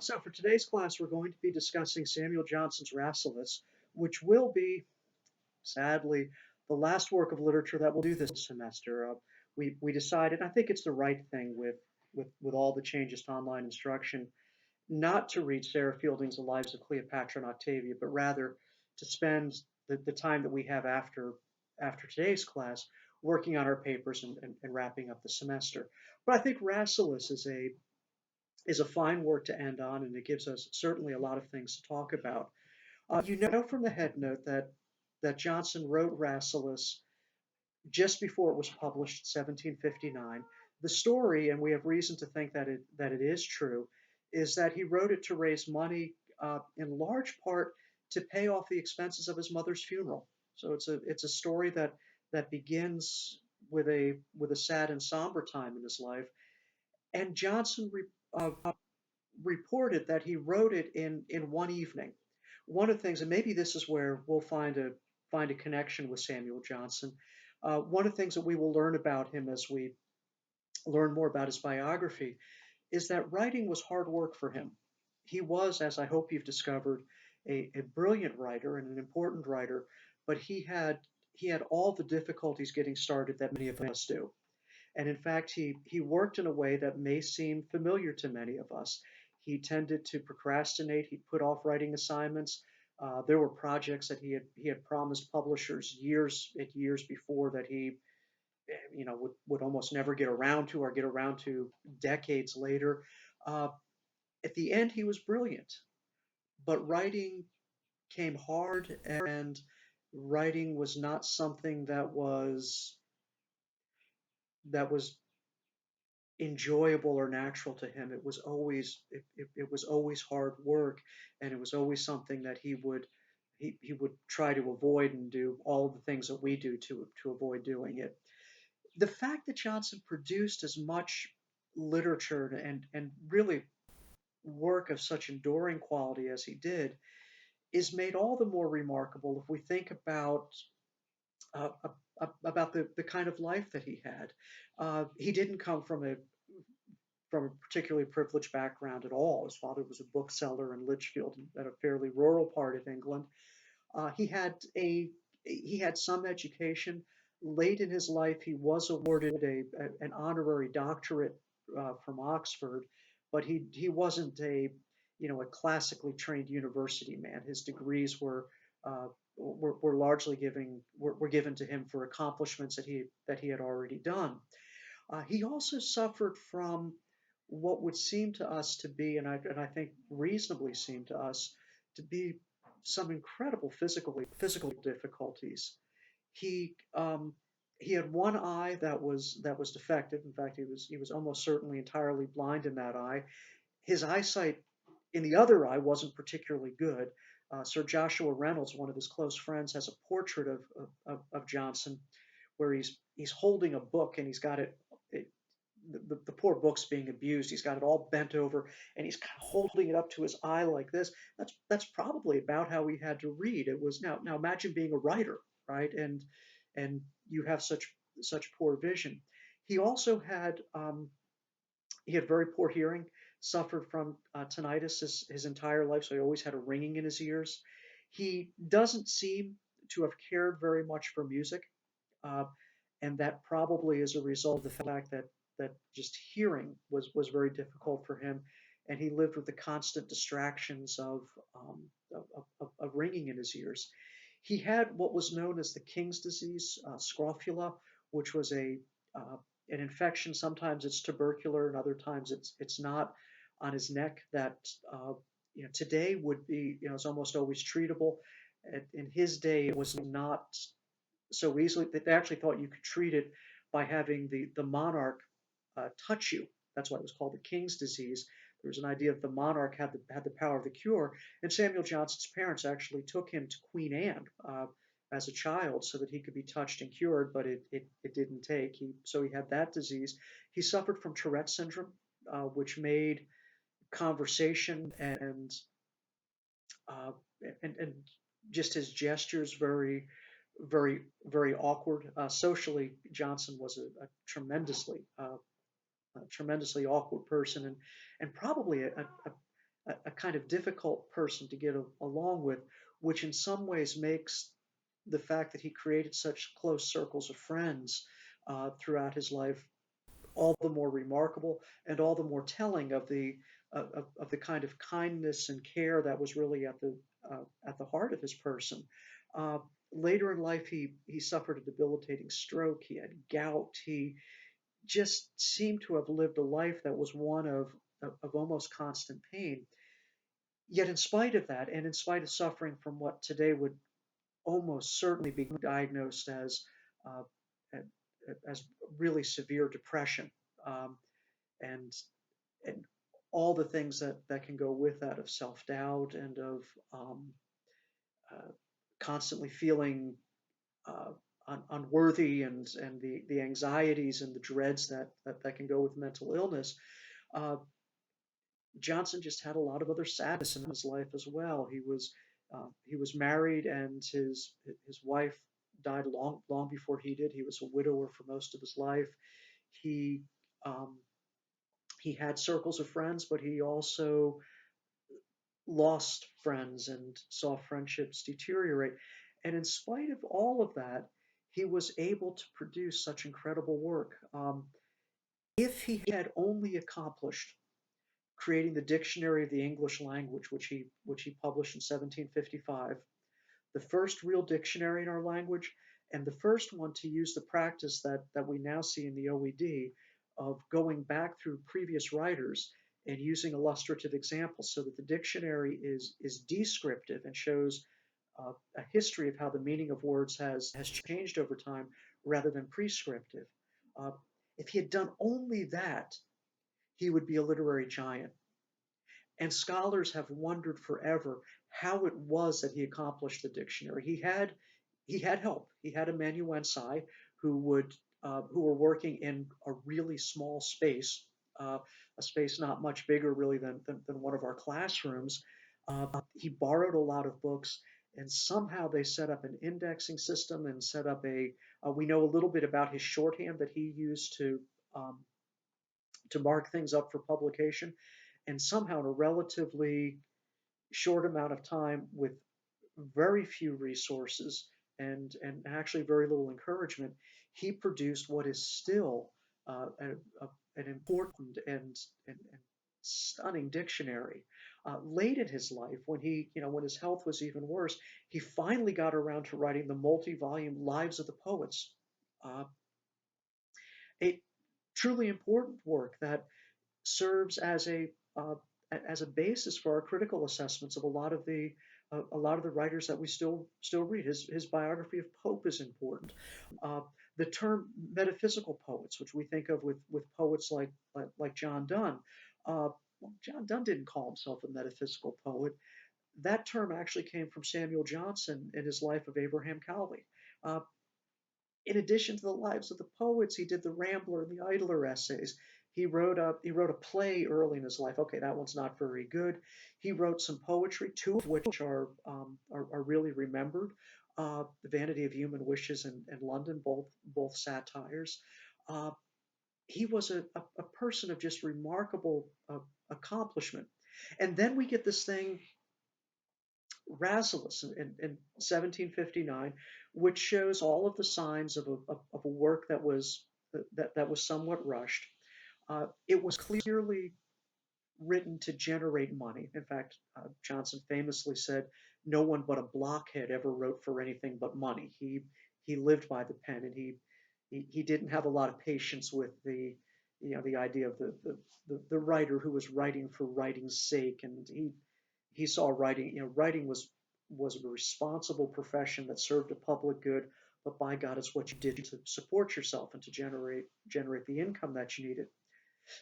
So for today's class, we're going to be discussing Samuel Johnson's Rasselas, which will be, sadly, the last work of literature that we'll do this semester. We decided, I think it's the right thing with all the changes to online instruction, not to read Sarah Fielding's The Lives of Cleopatra and Octavia, but rather to spend the time that we have after today's class working on our papers and wrapping up the semester. But I think Rasselas is a fine work to end on, and it gives us certainly a lot of things to talk about. You know from the head note that Johnson wrote Rasselas just before it was published, 1759. The story, and we have reason to think that it is true, is that he wrote it to raise money, in large part to pay off the expenses of his mother's funeral. So it's a story that begins with a sad and somber time in his life. And Johnson reported that he wrote it in one evening. One of the things, and maybe this is where we'll find a connection with Samuel Johnson. One of the things that we will learn about him as we learn more about his biography is that writing was hard work for him. He was, as I hope you've discovered, a brilliant writer and an important writer, but he had all the difficulties getting started that many of us do. And in fact, he worked in a way that may seem familiar to many of us. He tended to procrastinate. He'd put off writing assignments. There were projects that he had promised publishers years before that he would almost never get around to, or get around to decades later. Uh, at the end, he was brilliant, but writing came hard, and writing was not something that was enjoyable or natural to him. It was always hard work, and it was always something that he would try to avoid and do all of the things that we do to avoid doing it. The fact that Johnson produced as much literature and really work of such enduring quality as he did is made all the more remarkable if we think uh, about the kind of life that he had. He didn't come from a particularly privileged background at all. His father was a bookseller in Lichfield, at a fairly rural part of England. He had some education. Late in his life, he was awarded an honorary doctorate from Oxford, but he wasn't a classically trained university man. His degrees were largely given to him for accomplishments that he had already done. He also suffered from what would seem to us to be, and I think reasonably seem to us to be, some incredible physical difficulties. He he had one eye that was defective. In fact, he was almost certainly entirely blind in that eye. His eyesight in the other eye wasn't particularly good. Sir Joshua Reynolds, one of his close friends, has a portrait of Johnson where he's holding a book, and he's got it the poor book's being abused. He's got it all bent over, and he's kind of holding it up to his eye like this. That's probably about how he had to read. It was now imagine being a writer, right? And you have such poor vision. He also had very poor hearing, suffered from tinnitus his entire life, so he always had a ringing in his ears. He doesn't seem to have cared very much for music, uh, and that probably is a result of the fact that just hearing was very difficult for him, and he lived with the constant distractions of ringing in his ears. He had what was known as the king's disease, scrofula, which was an infection. Sometimes it's tubercular, and other times it's not, on his neck that today would be, it's almost always treatable. In his day, it was not so easily. They actually thought you could treat it by having the monarch touch you. That's why it was called the king's disease. There was an idea that the monarch had the power of the cure, and Samuel Johnson's parents actually took him to Queen Anne as a child so that he could be touched and cured, but it didn't take. So he had that disease. He suffered from Tourette's syndrome, which made conversation uh, and just his gestures very awkward. Socially, Johnson was a tremendously awkward person, and probably kind of difficult person to get along with, which in some ways makes the fact that he created such close circles of friends throughout his life all the more remarkable and all the more telling of the kind of kindness and care that was really at the heart of his person. Uh, Later in life, he suffered a debilitating stroke. He had gout. He just seemed to have lived a life that was one of almost constant pain. Yet, in spite of that, and in spite of suffering from what today would almost certainly be diagnosed uh, as really severe depression, um, and and all the things that can go with that of self doubt and of uh, constantly feeling uh, unworthy and the anxieties and the dreads that can go with mental illness. Uh, Johnson just had a lot of other sadness in his life as well. He was married, and his wife died long before he did. He was a widower for most of his life. He um, he had circles of friends, but he also lost friends and saw friendships deteriorate. And in spite of all of that, he was able to produce such incredible work. If he had only accomplished creating the Dictionary of the English Language, which he published in 1755, the first real dictionary in our language, and the first one to use the practice that we now see in the OED of going back through previous writers and using illustrative examples so that the dictionary is descriptive and shows a history of how the meaning of words has changed over time rather than prescriptive. Uh, if he had done only that, he would be a literary giant. And scholars have wondered forever how it was that he accomplished the dictionary. He had help. He had amanuensi who were working in a really small space, uh, a space not much bigger really than one of our classrooms. He borrowed a lot of books, and somehow they set up an indexing system and set up a. We know a little bit about his shorthand that he used um, to mark things up for publication, and somehow in a relatively short amount of time with very few resources and actually very little encouragement, he produced what is still an important and stunning dictionary. Late in his life, when his health was even worse, he finally got around to writing the multi-volume Lives of the Poets, uh, a truly important work that serves uh, as a basis for our critical assessments of a lot of the writers that we still read. His biography of Pope is important. Uh, the term metaphysical poets, which we think of with poets like John Donne. Well, John Donne didn't call himself a metaphysical poet. That term actually came from Samuel Johnson in his life of Abraham Cowley. Uh, in addition to the lives of the poets, he did the Rambler and the Idler essays. He wrote a play early in his life. Okay, that one's not very good. He wrote some poetry, two of which are really remembered. The Vanity of Human Wishes and London, both satires. Uh, he was a person of just remarkable accomplishment. And then we get this thing Rasselas in 1759, which shows all of the signs of a work that was somewhat rushed. It was clearly written to generate money. In fact, Johnson famously said, "No one but a blockhead ever wrote for anything but money." He lived by the pen, and he didn't have a lot of patience with the idea of the writer who was writing for writing's sake, and he saw writing. Writing was a responsible profession that served a public good, but by God, it's what you did to support yourself and to generate the income that you needed.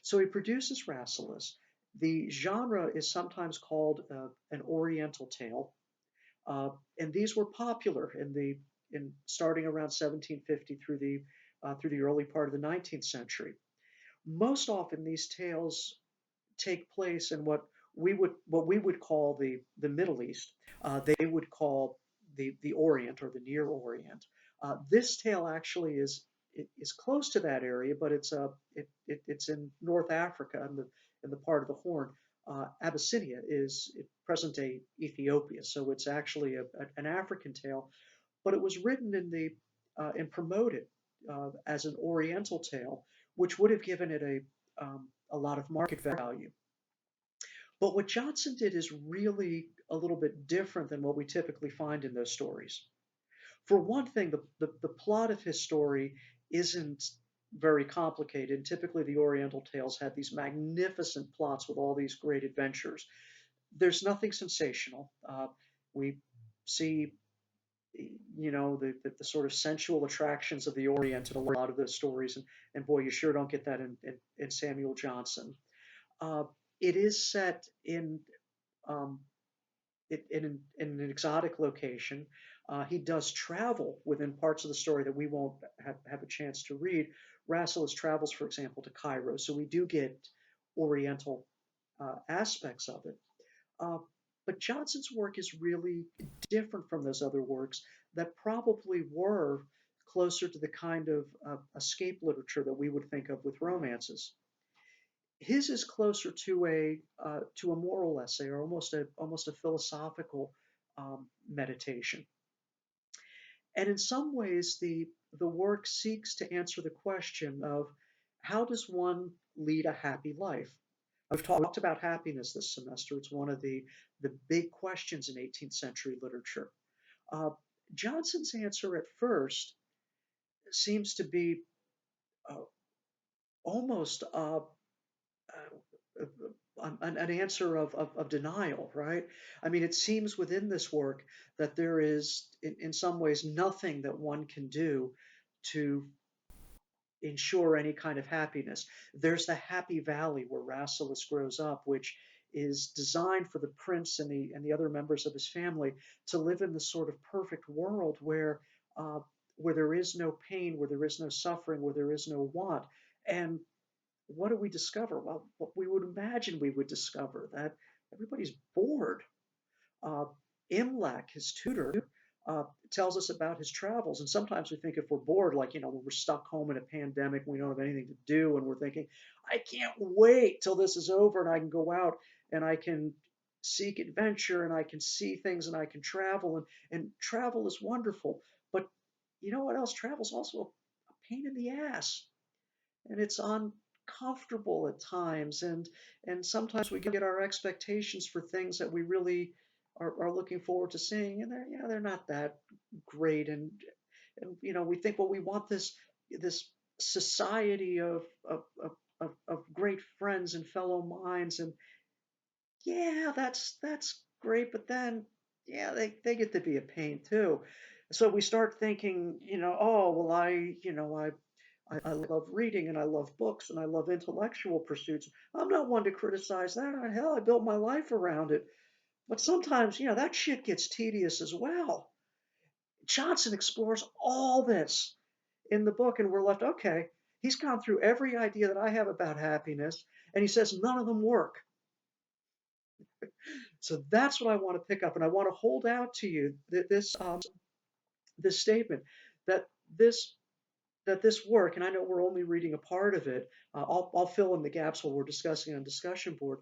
So he produces Rasselas. The genre is sometimes called an Oriental tale, uh, and these were popular in starting around 1750 through the early part of the 19th century. Most often, these tales take place in what we would call the Middle East. They would call the Orient or the Near Orient. This tale actually is close to that area, but it's in North Africa in the part of the Horn. Abyssinia is present day Ethiopia, so it's actually an African tale, but it was written in the and promoted as an Oriental tale, which would have given it a lot of market value. But what Johnson did is really a little bit different than what we typically find in those stories. For one thing, the plot of his story isn't very complicated. Typically, the Oriental tales had these magnificent plots with all these great adventures. There's nothing sensational. We see, the sort of sensual attractions of the Orient in a lot of those stories, and boy, you sure don't get that in Samuel Johnson. Uh, it is set um, in an exotic location. He does travel within parts of the story that we won't have a chance to read. Rasselas travels, for example, to Cairo, so we do get Oriental aspects of it. Uh, but Johnson's work is really different from those other works that probably were closer to the kind of escape literature that we would think of with romances. His is closer to a moral essay or almost a philosophical meditation. And in some ways, the work seeks to answer the question of how does one lead a happy life? I've talked about happiness this semester. It's one of the big questions in 18th century literature. Uh, Johnson's answer at first seems to be uh, almost an answer of denial, right? I mean, it seems within this work that there is, in some ways, nothing that one can do to ensure any kind of happiness. There's the happy valley where Rasselas grows up, which is designed for the prince and the other members of his family to live in this sort of perfect world where there is no pain, where there is no suffering, where there is no want. And what do we discover? Well, what we would imagine we would discover that everybody's bored. Uh, Imlac, his tutor, tells us about his travels. And sometimes we think if we're bored, like, when we're stuck home in a pandemic, we don't have anything to do, and we're thinking, I can't wait till this is over and I can go out and I can seek adventure and I can see things and I can travel. And travel is wonderful. But you know what else? Travel is also a pain in the ass, and it's uncomfortable at times, and sometimes we get our expectations for things that we really are looking forward to seeing, and they're not that great, and we think, well, we want this society of great friends and fellow minds, and yeah, that's great, but then yeah, they get to be a pain too. So we start thinking, oh well, I love reading and I love books and I love intellectual pursuits. I'm not one to criticize that. Hell, I built my life around it. But sometimes, that shit gets tedious as well. Johnson explores all this in the book, and we're left, okay, he's gone through every idea that I have about happiness, and he says none of them work. So that's what I want to pick up, and I want to hold out to you that this statement that this that this work, and I know we're only reading a part of it, I'll fill in the gaps while we're discussing on discussion board,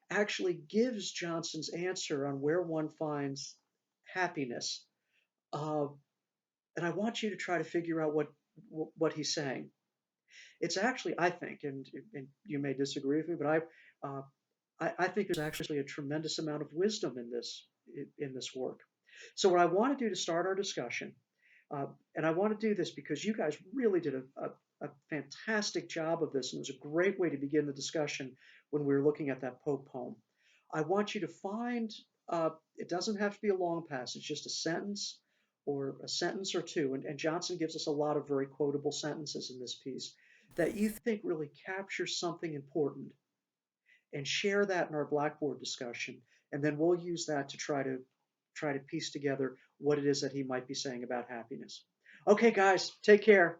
actually gives Johnson's answer on where one finds happiness. Uh, and I want you to try to figure out what he's saying. It's actually, I think, and you may disagree with me, but uh, I think there's actually a tremendous amount of wisdom in this work. So what I want to do to start our discussion, and I want to do this because you guys really did a fantastic job of this, and it was a great way to begin the discussion when we were looking at that Pope poem. I want you to find, it doesn't have to be a long passage, just a sentence or a sentence or two, and Johnson gives us a lot of very quotable sentences in this piece that you think really captures something important, and share that in our Blackboard discussion, and then we'll use that to try to piece together what it is that he might be saying about happiness. Okay, guys, take care.